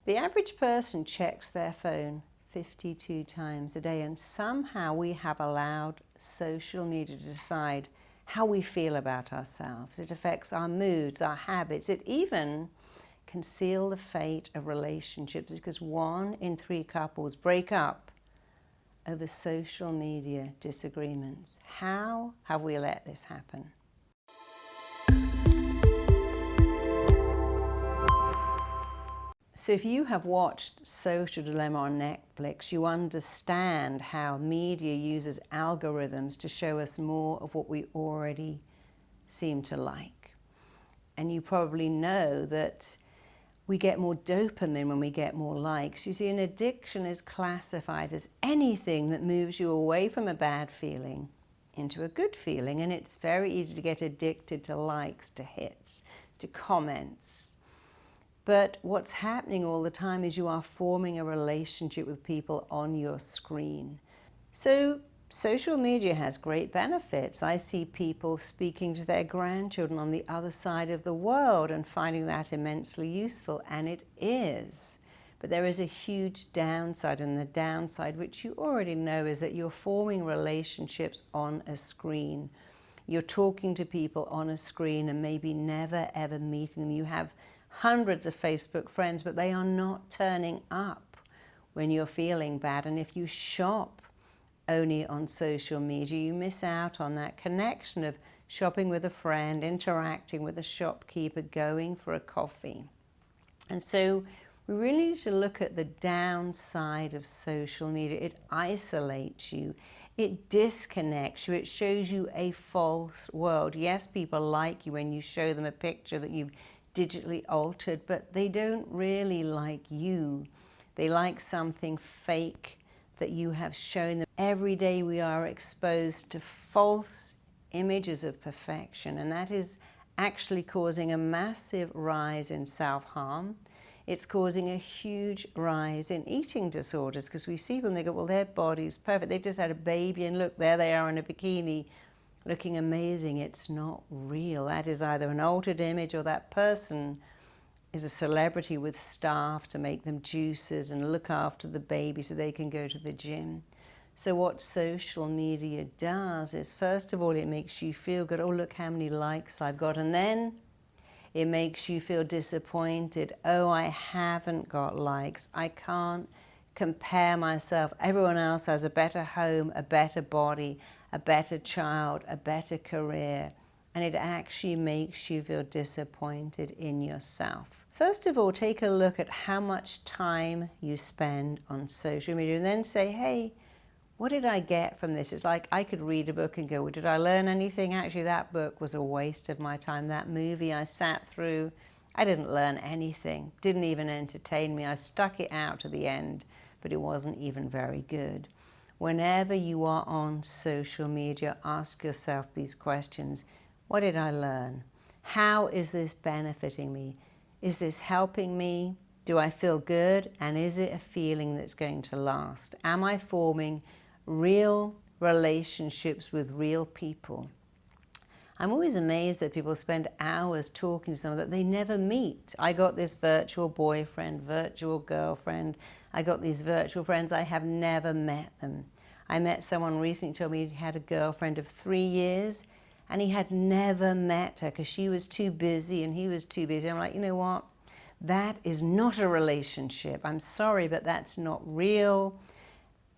The average person checks their phone 52 times a day, and somehow we have allowed social media to decide how we feel about ourselves. It affects our moods, our habits. It even can seal the fate of relationships, because 1 in 3 couples break up over social media disagreements. How have we let this happen? So if you have watched Social Dilemma on Netflix, you understand how media uses algorithms to show us more of what we already seem to like. And you probably know that we get more dopamine when we get more likes. You see, an addiction is classified as anything that moves you away from a bad feeling into a good feeling. And it's very easy to get addicted to likes, to hits, to comments. But what's happening all the time is you are forming a relationship with people on your screen. So social media has great benefits. I see people speaking to their grandchildren on the other side of the world and finding that immensely useful, and it is. But there is a huge downside, and the downside, which you already know, is that you're forming relationships on a screen. You're talking to people on a screen and maybe never ever meeting them. You have hundreds of Facebook friends, but they are not turning up when you're feeling bad. And if you shop only on social media, you miss out on that connection of shopping with a friend, interacting with a shopkeeper, going for a coffee. And so we really need to look at the downside of social media. It isolates you. It disconnects you. It shows you a false world. Yes, people like you when you show them a picture that you've digitally altered, but they don't really like you. They like something fake that you have shown them. Every day we are exposed to false images of perfection, and that is actually causing a massive rise in self-harm. It's causing a huge rise in eating disorders, because we see them, they go, well, their body's perfect. They've just had a baby, and look, there they are in a bikini, looking amazing. It's not real. That is either an altered image, or that person is a celebrity with staff to make them juices and look after the baby so they can go to the gym. So what social media does is, first of all, it makes you feel good. Oh, look how many likes I've got. And then it makes you feel disappointed. Oh, I haven't got likes. I can't compare myself. Everyone else has a better home, a better body, a better child, a better career, and it actually makes you feel disappointed in yourself. First of all, take a look at how much time you spend on social media, and then say, hey, what did I get from this? It's like I could read a book and go, well, did I learn anything? Actually, that book was a waste of my time. That movie I sat through, I didn't learn anything, didn't even entertain me. I stuck it out to the end, but it wasn't even very good. Whenever you are on social media, ask yourself these questions. What did I learn? How is this benefiting me? Is this helping me? Do I feel good? And is it a feeling that's going to last? Am I forming real relationships with real people? I'm always amazed that people spend hours talking to someone that they never meet. I got this virtual boyfriend, virtual girlfriend. I got these virtual friends. I have never met them. I met someone recently who told me he had a girlfriend of 3 years, and he had never met her because she was too busy and he was too busy. I'm like, you know what? That is not a relationship. I'm sorry, but that's not real.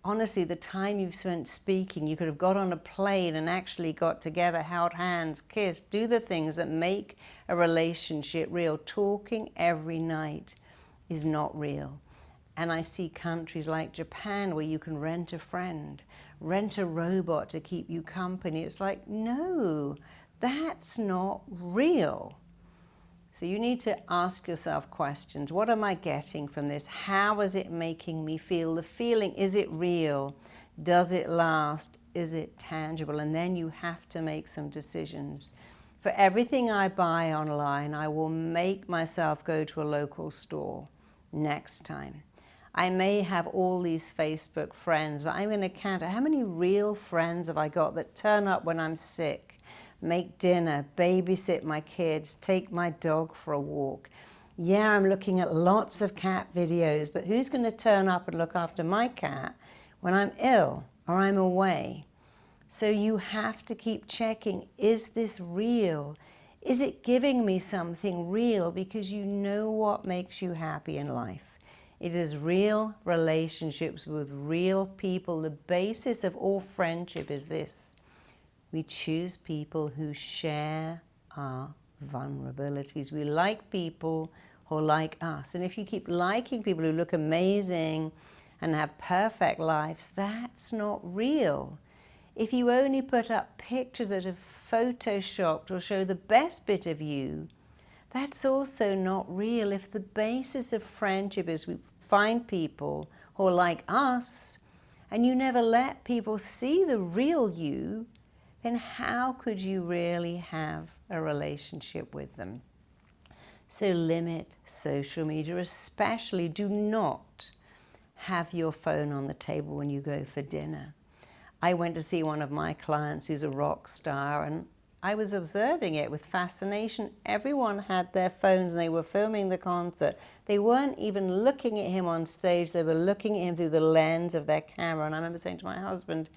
Honestly, the time you've spent speaking, you could have got on a plane and actually got together, held hands, kissed, do the things that make a relationship real. Talking every night is not real. And I see countries like Japan where you can rent a friend, rent a robot to keep you company. It's like, no, that's not real. So you need to ask yourself questions. What am I getting from this? How is it making me feel? The feeling, is it real? Does it last? Is it tangible? And then you have to make some decisions. For everything I buy online, I will make myself go to a local store next time. I may have all these Facebook friends, but I'm going to count how many real friends have I got that turn up when I'm sick, make dinner, babysit my kids, take my dog for a walk. Yeah, I'm looking at lots of cat videos, but who's going to turn up and look after my cat when I'm ill or I'm away? So you have to keep checking, is this real? Is it giving me something real? Because you know what makes you happy in life. It is real relationships with real people. The basis of all friendship is this: we choose people who share our vulnerabilities. We like people who are like us. And if you keep liking people who look amazing and have perfect lives, that's not real. If you only put up pictures that are photoshopped or show the best bit of you, that's also not real. If the basis of friendship is we find people who are like us, and you never let people see the real you, then how could you really have a relationship with them? So limit social media, especially do not have your phone on the table when you go for dinner. I went to see one of my clients who's a rock star, and I was observing it with fascination. Everyone had their phones and they were filming the concert. They weren't even looking at him on stage, they were looking at him through the lens of their camera. And I remember saying to my husband,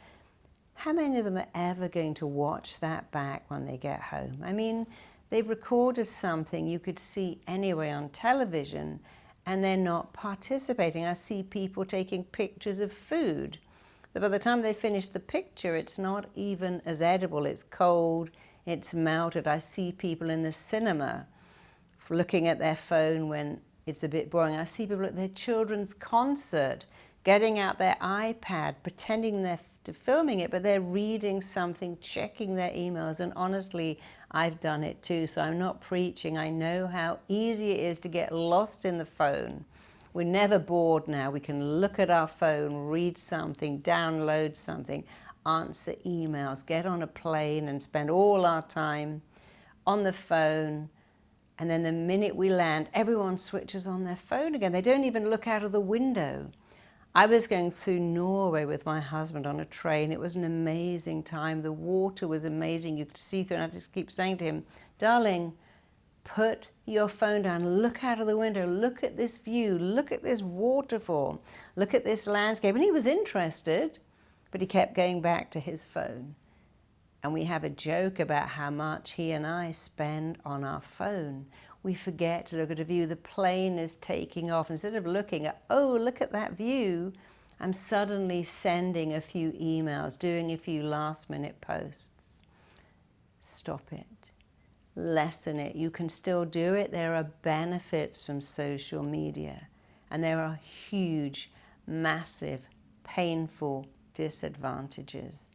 how many of them are ever going to watch that back when they get home? I mean, they've recorded something you could see anyway on television, and they're not participating. I see people taking pictures of food. But by the time they finish the picture, it's not even as edible. It's cold, it's melted. I see people in the cinema looking at their phone when it's a bit boring. I see people at their children's concert getting out their iPad, pretending they're filming it, but they're reading something, checking their emails. And honestly, I've done it too, so I'm not preaching. I know how easy it is to get lost in the phone. We're never bored now. We can look at our phone, read something, download something, answer emails, get on a plane and spend all our time on the phone. And then the minute we land, everyone switches on their phone again. They don't even look out of the window. I was going through Norway with my husband on a train. It was an amazing time. The water was amazing. You could see through, and I just keep saying to him, darling, put your phone down, look out of the window, look at this view, look at this waterfall, look at this landscape. And he was interested, but he kept going back to his phone. And we have a joke about how much he and I spend on our phone. We forget to look at a view. The plane is taking off. Instead of looking at, oh, look at that view, I'm suddenly sending a few emails, doing a few last-minute posts. Stop it. Lessen it. You can still do it. There are benefits from social media, and there are huge, massive, painful disadvantages.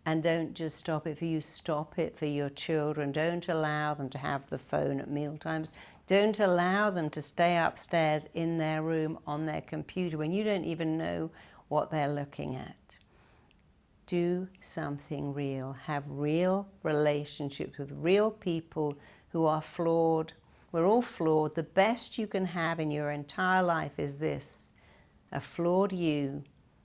And don't just stop it for you, stop it for your children. Don't allow them to have the phone at mealtimes. Don't allow them to stay upstairs in their room on their computer when you don't even know what they're looking at. Do something real. Have real relationships with real people who are flawed. We're all flawed. The best you can have in your entire life is this: a flawed you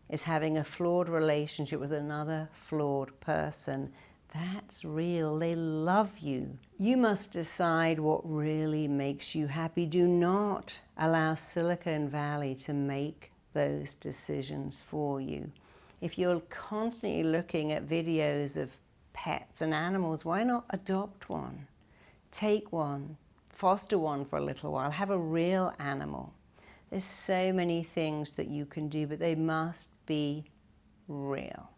is having a flawed relationship with another flawed person. That's real. They love you. You must decide what really makes you happy. Do not allow Silicon Valley to make those decisions for you. If you're constantly looking at videos of pets and animals, why not adopt one? Take one, foster one for a little while, have a real animal. There's so many things that you can do, but they must be real.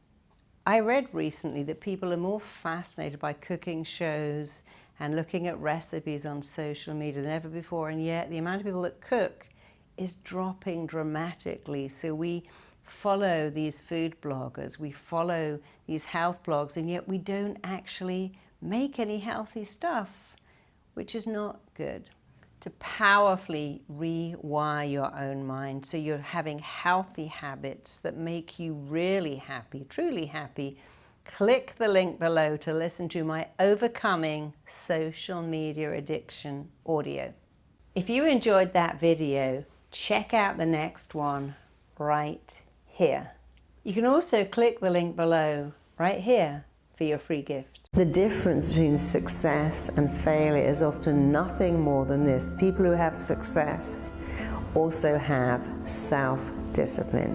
I read recently that people are more fascinated by cooking shows and looking at recipes on social media than ever before, and yet the amount of people that cook is dropping dramatically. So we follow these food bloggers, we follow these health blogs, and yet we don't actually make any healthy stuff, which is not good. To powerfully rewire your own mind so you're having healthy habits that make you really happy, truly happy, click the link below to listen to my Overcoming Social Media Addiction audio. If you enjoyed that video, check out the next one right here. You can also click the link below right here for your free gift. The difference between success and failure is often nothing more than this. People who have success also have self-discipline.